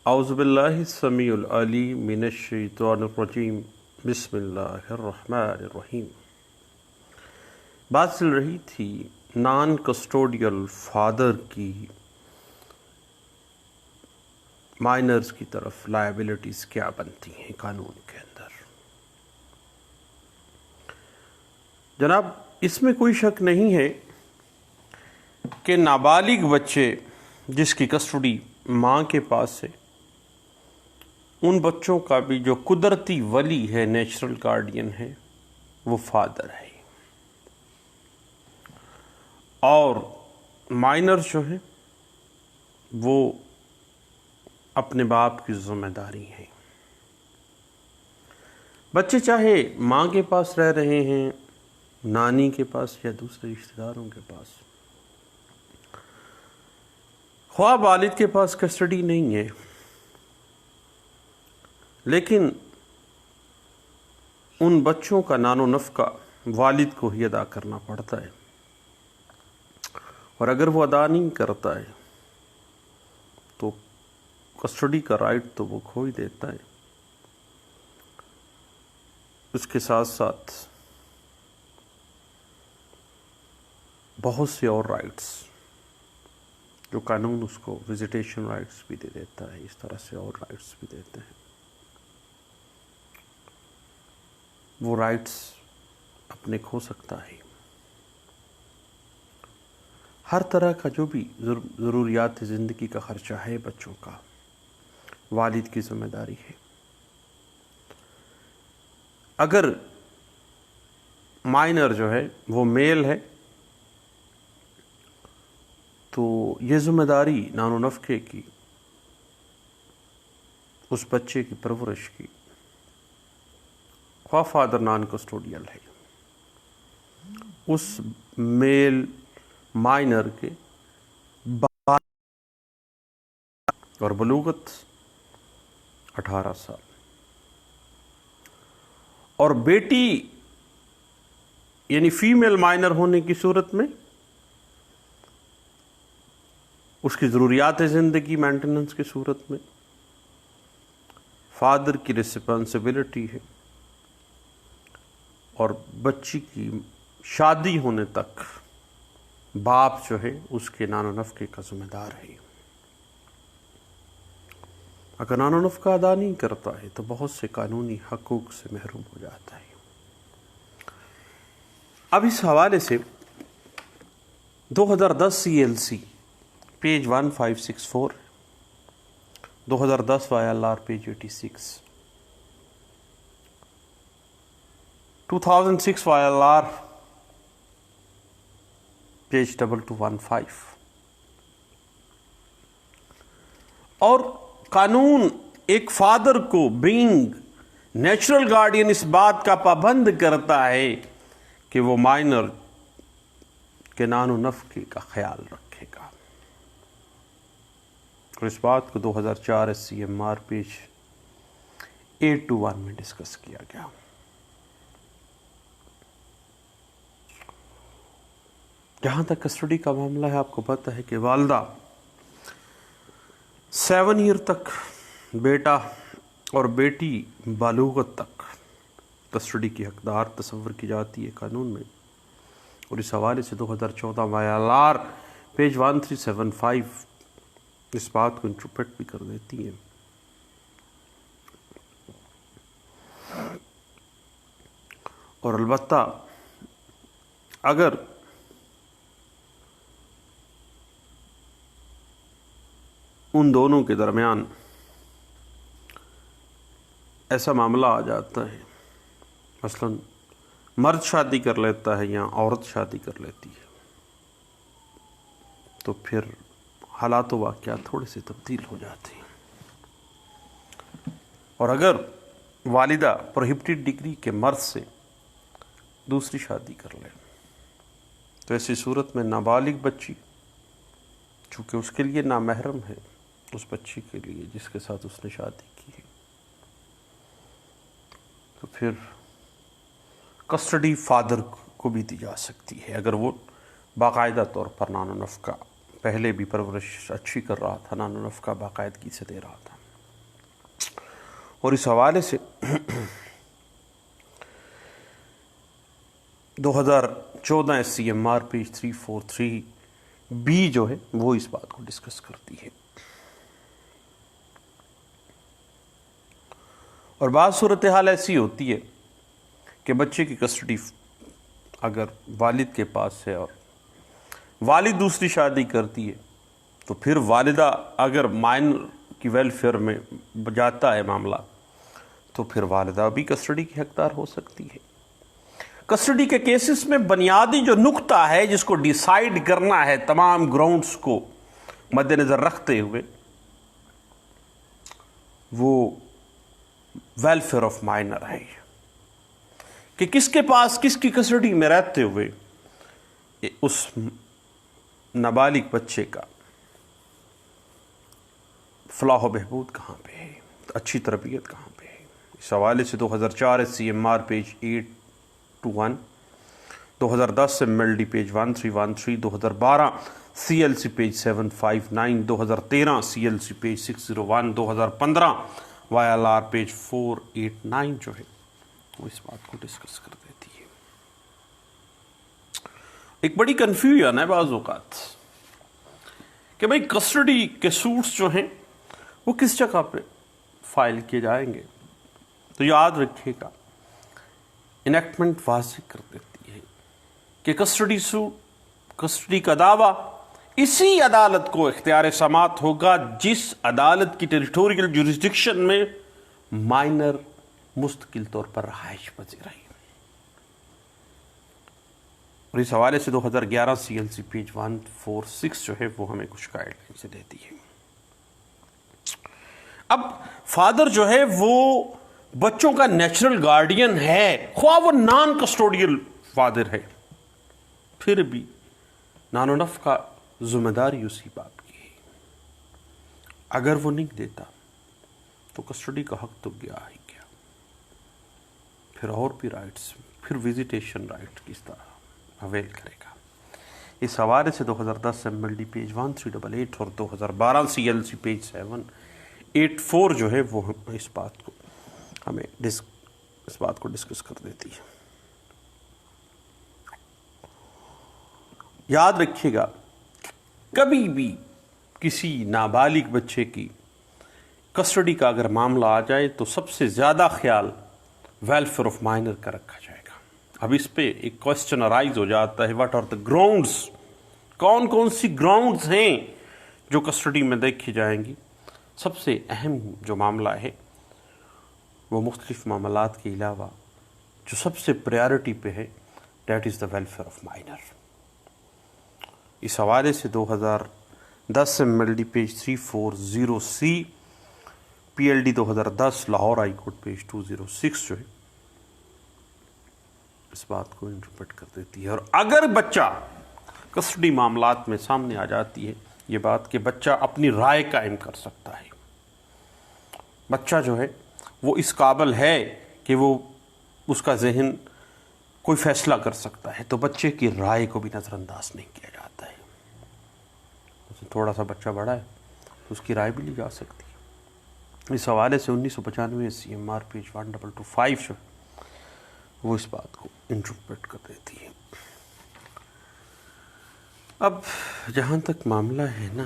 اعوذ باللہ السمیع العلیم من الشیطان الرجیم بسم اللہ الرحمن الرحیم۔ بات چل رہی تھی نان کسٹوڈیل فادر کی مائنرز کی طرف لائبلٹیز کیا بنتی ہیں قانون کے اندر۔ جناب اس میں کوئی شک نہیں ہے کہ نابالغ بچے جس کی کسٹڈی ماں کے پاس ہے، ان بچوں کا بھی جو قدرتی ولی ہے، نیچرل گارڈین ہے، وہ فادر ہے، اور مائنر جو ہیں وہ اپنے باپ کی ذمہ داری ہے۔ بچے چاہے ماں کے پاس رہ رہے ہیں، نانی کے پاس یا دوسرے رشتہ داروں کے پاس، خواہ والد کے پاس کسٹڈی نہیں ہے، لیکن ان بچوں کا نان و نفقہ والد کو ہی ادا کرنا پڑتا ہے، اور اگر وہ ادا نہیں کرتا ہے تو کسٹڈی کا رائٹ تو وہ کھو ہی دیتا ہے۔ اس کے ساتھ ساتھ بہت سے اور رائٹس جو قانون اس کو وزیٹیشن رائٹس بھی دے دیتا ہے، اس طرح سے اور رائٹس بھی دیتے ہیں، وہ رائٹس اپنے کھو سکتا ہے۔ ہر طرح کا جو بھی ضروریات زندگی کا خرچہ ہے بچوں کا، والد کی ذمہ داری ہے۔ اگر مائنر جو ہے وہ میل ہے تو یہ ذمہ داری نان و نفقے کی، اس بچے کی پرورش کی، خواہ فادر نان کسٹوڈیل ہے، اس میل مائنر کے اور بلوغت 18 سال، اور بیٹی یعنی فیمیل مائنر ہونے کی صورت میں اس کی ضروریات زندگی مینٹیننس کی صورت میں فادر کی رسپانسبلٹی ہے، اور بچی کی شادی ہونے تک باپ جو ہے اس کے نان و نفقے کا ذمہ دار ہے۔ اگر نان و نفقہ ادا نہیں کرتا ہے تو بہت سے قانونی حقوق سے محروم ہو جاتا ہے۔ اب اس حوالے سے 2010 CLC page 1564، 2010 YLR page 86، 2006 YLR page 2215، اور قانون ایک فادر کو بینگ نیچرل گارڈین اس بات کا پابند کرتا ہے کہ وہ مائنر کے نان و نفقے کا خیال رکھے گا، اور اس بات کو 2004 SCMR پیج 821 میں ڈسکس کیا گیا۔ جہاں تک کسٹڈی کا معاملہ ہے، آپ کو پتہ ہے کہ والدہ 7 ایئر تک، بیٹا اور بیٹی بالغت تک کسٹڈی کی حقدار تصور کی جاتی ہے قانون میں، اور اس حوالے سے 2014 YLR پیج 1375 اس بات کو انٹرپریٹ بھی کر دیتی ہے۔ اور البتہ اگر ان دونوں کے درمیان ایسا معاملہ آ جاتا ہے، مثلا مرد شادی کر لیتا ہے یا عورت شادی کر لیتی ہے، تو پھر حالات و واقعات تھوڑے سے تبدیل ہو جاتے ہیں۔ اور اگر والدہ پروہیبٹڈ ڈگری کے مرد سے دوسری شادی کر لے تو ایسی صورت میں نابالغ بچی، چونکہ اس کے لیے نامحرم ہے، اس بچی کے لیے جس کے ساتھ اس نے شادی کی ہے، تو پھر کسٹڈی فادر کو بھی دی جا سکتی ہے، اگر وہ باقاعدہ طور پر نان و نفقہ پہلے بھی پرورش اچھی کر رہا تھا، نان و نفقہ باقاعدگی سے دے رہا تھا۔ اور اس حوالے سے 2014 SCMR پیج 343B جو ہے وہ اس بات کو ڈسکس کرتی ہے. اور بعض صورتحال ایسی ہوتی ہے کہ بچے کی کسٹڈی اگر والد کے پاس ہے اور والد دوسری شادی کرتی ہے تو پھر والدہ اگر مائنر کی ویلفیئر میں جاتا ہے معاملہ تو پھر والدہ بھی کسٹڈی کی حقدار ہو سکتی ہے. کسٹڈی کے کیسز میں بنیادی جو نقطہ ہے جس کو ڈیسائیڈ کرنا ہے تمام گراؤنڈز کو مد نظر رکھتے ہوئے وہ ویلفیئر آف مائنر ہے کہ کس کے پاس کس کی کسٹڈی میں رہتے ہوئے اس نابالغ بچے کا فلاح و بہبود کہاں پہ ہے، اچھی تربیت کہاں پہ ہے. اس حوالے سے 2004 SCMR page 821، 2010 MLD page 1313، 2012 CLC page 759، 2013 CLC page 601، 2015 YLR page 489 جو ہے وہ اس بات کو ڈسکس کر دیتی ہے. ایک بڑی کنفیوژن ہے بعض اوقات کہ بھئی کسٹڈی کے سوٹس جو ہیں وہ کس جگہ پہ فائل کیے جائیں گے. تو یاد رکھیے گا انیکٹمنٹ واضح کر دیتی ہے کہ کسٹڈی کا دعویٰ اسی عدالت کو اختیار سماعت ہوگا جس عدالت کی ٹیریٹوریل جورسڈکشن میں مائنر مستقل طور پر رہائش پذیر ہے. اور اس حوالے سے 2011 CLC پیج 146 جو ہے وہ ہمیں کچھ گائیڈ لائن سے دیتی ہے. اب فادر جو ہے وہ بچوں کا نیچرل گارڈین ہے، خواہ وہ نان کسٹوڈیل فادر ہے، پھر بھی نان و نف کا ذمہ داری اسی باپ کی ہے. اگر وہ نہیں دیتا تو کسٹڈی کا حق تو گیا ہی گیا. پھر اور بھی رائٹس، پھر وزیٹیشن رائٹ کس طرح اویل کرے گا. اس حوالے سے 2010 MLD پیج 1388 اور 2012 CLC پیج 784 جو ہے وہ اس بات کو ہمیں اس بات کو ڈسکس کر دیتی ہے. یاد رکھیے گا کبھی بھی کسی نابالغ بچے کی کسٹڈی کا اگر معاملہ آ جائے تو سب سے زیادہ خیال ویلفیئر آف مائنر کا رکھا جائے گا. اب اس پہ ایک کوشچن ارائز ہو جاتا ہے، واٹ آر دا گراؤنڈز، کون کون سی گراؤنڈز ہیں جو کسٹڈی میں دیکھی جائیں گی. سب سے اہم جو معاملہ ہے وہ مختلف معاملات کے علاوہ جو سب سے پریارٹی پہ ہے that is the welfare of minor. اس حوالے سے 2010 MLD page 340C، PLD 2010 Lahore high court page 206 جو ہے اس بات کو انٹرپریٹ کر دیتی ہے. اور اگر بچہ کسٹڈی معاملات میں سامنے آ جاتی ہے یہ بات کہ بچہ اپنی رائے قائم کر سکتا ہے، بچہ جو ہے وہ اس قابل ہے کہ وہ اس کا ذہن کوئی فیصلہ کر سکتا ہے، تو بچے کی رائے کو بھی نظر انداز نہیں کیا جاتا ہے. تھوڑا سا بچہ بڑا ہے تو اس کی رائے بھی لی جا سکتی ہے. اس حوالے سے 1995 CMR پیج 1225 جو وہ اس بات کو انٹرپریٹ کر دیتی ہے. اب جہاں تک معاملہ ہے نا،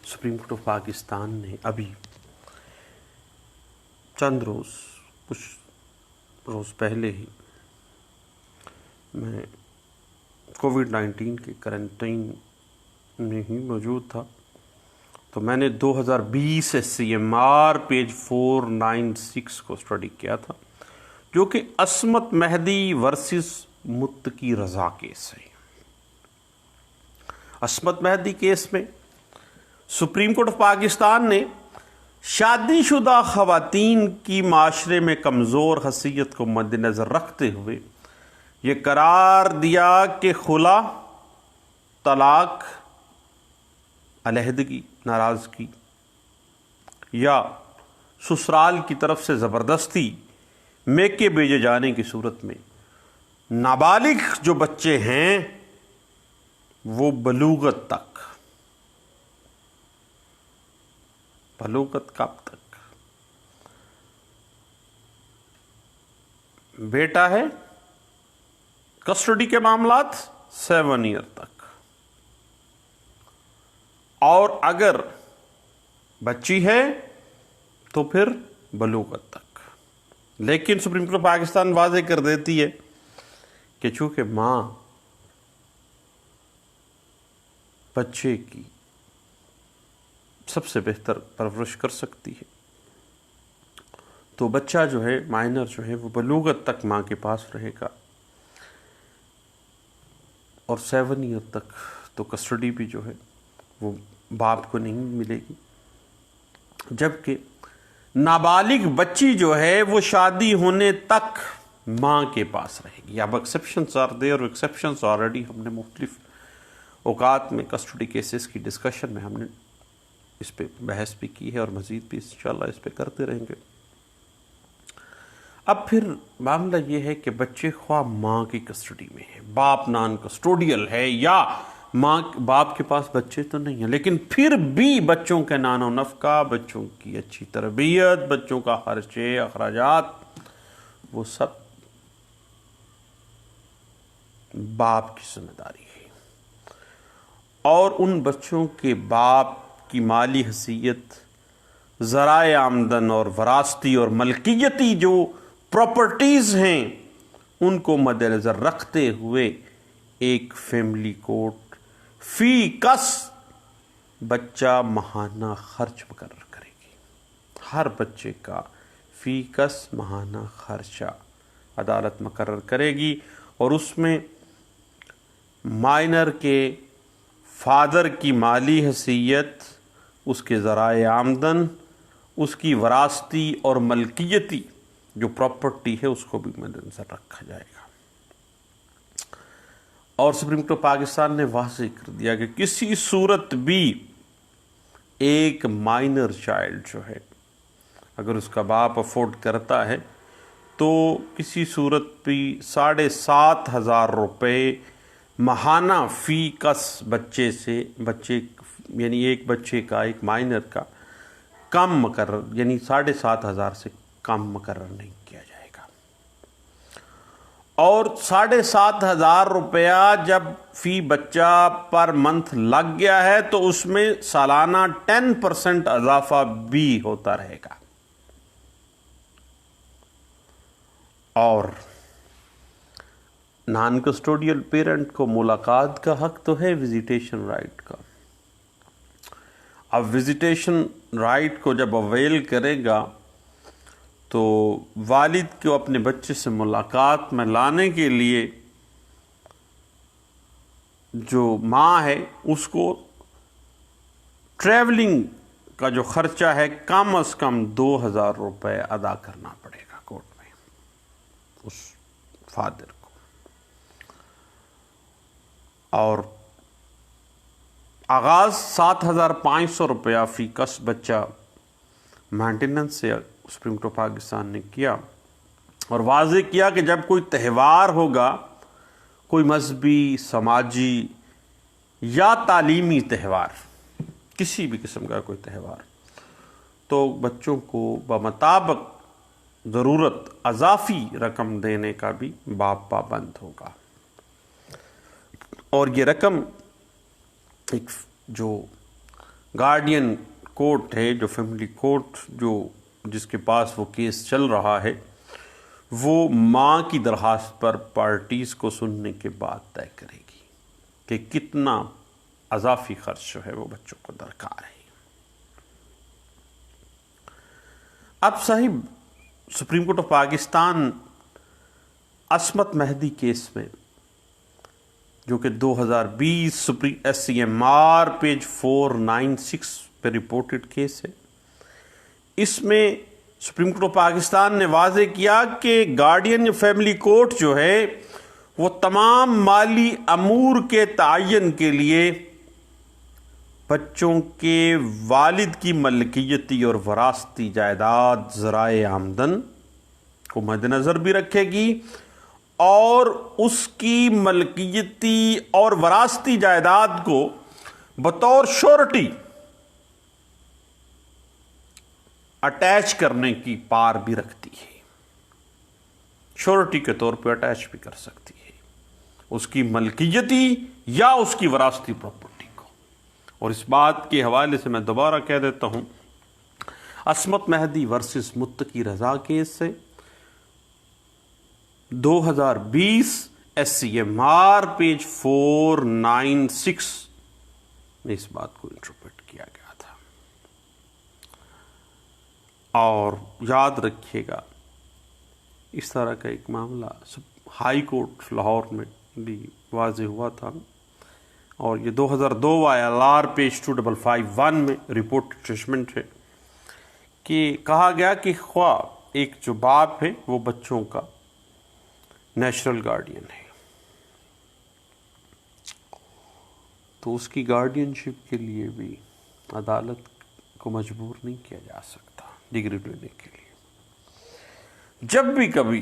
سپریم کورٹ آف پاکستان نے ابھی کچھ روز پہلے ہی میں کووڈ-19 کے کرنٹائن میں ہی موجود تھا تو میں نے 2020 SCMR پیج 496 کو اسٹڈی کیا تھا جو کہ عصمت مہدی ورسز متقی رضا کیس ہے. عصمت مہدی کیس میں سپریم کورٹ آف پاکستان نے شادی شدہ خواتین کی معاشرے میں کمزور حیثیت کو مد نظر رکھتے ہوئے یہ قرار دیا کہ خلا، طلاق، علیحدگی، ناراضگی یا سسرال کی طرف سے زبردستی میکے بھیجے جانے کی صورت میں نابالغ جو بچے ہیں وہ بلوغت تک، بلوغت کب تک؟ بیٹا ہے کسٹڈی کے معاملات 7 ایئر تک، اور اگر بچی ہے تو پھر بلوغت تک۔ لیکن سپریم کورٹ پاکستان واضح کر دیتی ہے کہ چونکہ ماں بچے کی سب سے بہتر پرورش کر سکتی ہے، تو بچہ جو ہے، مائنر جو ہے، وہ بلوغت تک ماں کے پاس رہے گا، اور 7 ایئر تک تو کسٹڈی بھی جو ہے وہ باپ کو نہیں ملے گی، جبکہ نابالغ بچی جو ہے وہ شادی ہونے تک ماں کے پاس رہے گی۔ اب exceptions are there, exceptions already ہم نے مختلف اوقات میں کسٹڈی کیسز کی ڈسکشن میں ہم نے اس پہ بحث بھی کی ہے، اور مزید بھی انشاءاللہ اس پہ کرتے رہیں گے۔ اب پھر معاملہ یہ ہے کہ بچے خواہ ماں کی کسٹڈی میں ہے، باپ نان کسٹوڈیل ہے، یا باپ کے پاس بچے تو نہیں ہیں، لیکن پھر بھی بچوں کے نان و نفقہ، بچوں کی اچھی تربیت، بچوں کا خرچے اخراجات، وہ سب باپ کی ذمہ داری ہے، اور ان بچوں کے باپ کی مالی حیثیت، ذرائع آمدن اور وراثتی اور ملکیتی جو پراپرٹیز ہیں، ان کو مد نظر رکھتے ہوئے ایک فیملی کورٹ فی کس بچہ ماہانہ خرچ مقرر کرے گی۔ ہر بچے کا فی کس ماہانہ خرچہ عدالت مقرر کرے گی، اور اس میں مائنر کے فادر کی مالی حیثیت، اس کے ذرائع آمدن، اس کی وراثتی اور ملکیتی جو پراپرٹی ہے، اس کو بھی مد نظر رکھا جائے گا۔ اور سپریم کورٹ پاکستان نے واضح کر دیا کہ کسی صورت بھی ایک مائنر چائلڈ جو ہے، اگر اس کا باپ افورڈ کرتا ہے تو کسی صورت بھی 7,500 روپے ماہانہ فی کس بچے یعنی ایک بچے کا، ایک مائنر کا کم مقرر، یعنی 7,500 سے کم مقرر نہیں کیا جائے گا۔ اور 7,500 روپیہ جب فی بچہ پر منتھ لگ گیا ہے تو اس میں سالانہ 10% اضافہ بھی ہوتا رہے گا۔ اور نان کسٹوڈیل پیرنٹ کو ملاقات کا حق تو ہے وزیٹیشن رائٹ کا۔ اب وزیٹیشن رائٹ کو جب اویل کرے گا تو والد کو اپنے بچے سے ملاقات میں لانے کے لیے جو ماں ہے اس کو ٹریولنگ کا جو خرچہ ہے کم از کم 2,000 روپے ادا کرنا پڑے گا کورٹ میں اس فادر کو، اور آغاز 7,500 روپیہ فی کس بچہ مینٹیننس سے سپریم کورٹ پاکستان نے کیا، اور واضح کیا کہ جب کوئی تہوار ہوگا، کوئی مذہبی، سماجی یا تعلیمی تہوار، کسی بھی قسم کا کوئی تہوار، تو بچوں کو بمطابق ضرورت اضافی رقم دینے کا بھی باپ پابند ہوگا۔ اور یہ رقم ایک جو گارڈین کورٹ ہے، جو فیملی کورٹ جس کے پاس وہ کیس چل رہا ہے، وہ ماں کی درخواست پر پارٹیز کو سننے کے بعد طے کرے گی کہ کتنا اضافی خرچ جو ہے وہ بچوں کو درکار ہے۔ اب صاحب Supreme Court of Pakistan Ismat Mehdi case میں، جو کہ 2020 SCMR پیج 496 پہ رپورٹڈ کیس ہے، اس میں سپریم کورٹ آف پاکستان نے واضح کیا کہ گارڈین فیملی کورٹ جو ہے وہ تمام مالی امور کے تعین کے لیے بچوں کے والد کی ملکیتی اور وراثتی جائیداد، ذرائع آمدن کو مد نظر بھی رکھے گی، اور اس کی ملکیتی اور وراثتی جائیداد کو بطور شورٹی اٹیچ کرنے کی پار بھی رکھتی ہے۔ شورٹی کے طور پہ اٹیچ بھی کر سکتی ہے اس کی ملکیتی یا اس کی وراثتی پراپرٹی کو۔ اور اس بات کے حوالے سے میں دوبارہ کہہ دیتا ہوں، عصمت مہدی ورسز متقی رضا کیس سے 2020 SCMR پیج 496 میں اس بات کو انٹرپریٹ کیا گیا تھا۔ اور یاد رکھیے گا، اس طرح کا ایک معاملہ ہائی کورٹ لاہور میں بھی واضح ہوا تھا، اور یہ 2002 ILR پیج 2551 میں رپورٹ ججمنٹ ہے کہ کہا گیا کہ خواہ ایک جو باپ ہے وہ بچوں کا نیچرل گارڈین ہے، تو اس کی گارڈین شپ کے لیے بھی عدالت کو مجبور نہیں کیا جا سکتا ڈگری لینے کے لیے۔ جب بھی کبھی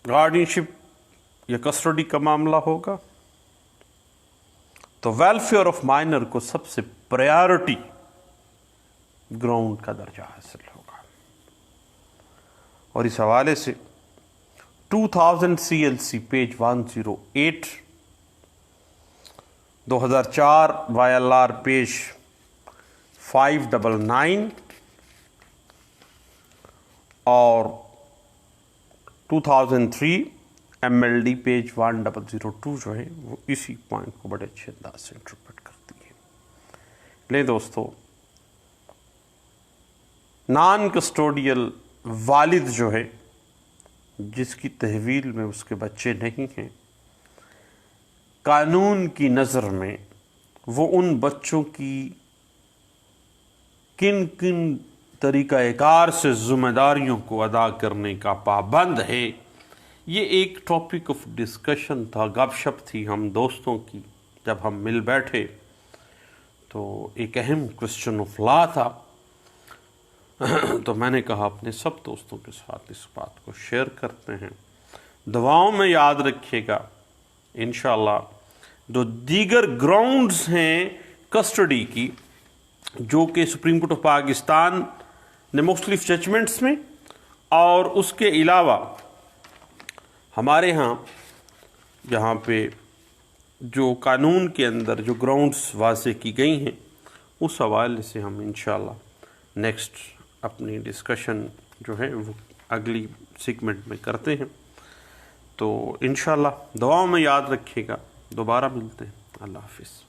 گارڈین شپ یا کسٹڈی کا معاملہ ہوگا تو ویلفیئر آف مائنر کو سب سے پریارٹی گراؤنڈ کا درجہ حاصل ہوگا۔ اور اس حوالے سے 2000 CLC پیج 108، 2004 YLR پیج 599 اور 2003 MLD پیج 1002 جو ہے وہ اسی پوائنٹ کو بڑے اچھے انداز سے انٹرپریٹ کرتی ہے۔ لے دوستو، نان کسٹوڈیل والد جو ہے جس کی تحویل میں اس کے بچے نہیں ہیں، قانون کی نظر میں وہ ان بچوں کی کن کن طریقہ کار سے ذمہ داریوں کو ادا کرنے کا پابند ہے، یہ ایک ٹاپک آف ڈسکشن تھا، گپ شپ تھی ہم دوستوں کی۔ جب ہم مل بیٹھے تو ایک اہم کوسچن آف لا تھا، تو میں نے کہا اپنے سب دوستوں کے ساتھ اس بات کو شیئر کرتے ہیں۔ دعاؤں میں یاد رکھیے گا، انشاءاللہ جو دیگر گراؤنڈز ہیں کسٹڈی کی، جو کہ سپریم کورٹ آف پاکستان نے مختلف ججمنٹس میں، اور اس کے علاوہ ہمارے ہاں یہاں پہ جو قانون کے اندر جو گراؤنڈز واضح کی گئی ہیں، اس حوالے سے ہم انشاءاللہ نیکسٹ اپنی ڈسکشن جو ہے وہ اگلی سیگمنٹ میں کرتے ہیں۔ تو انشاءاللہ دعاؤں میں یاد رکھیے گا، دوبارہ ملتے ہیں، اللہ حافظ۔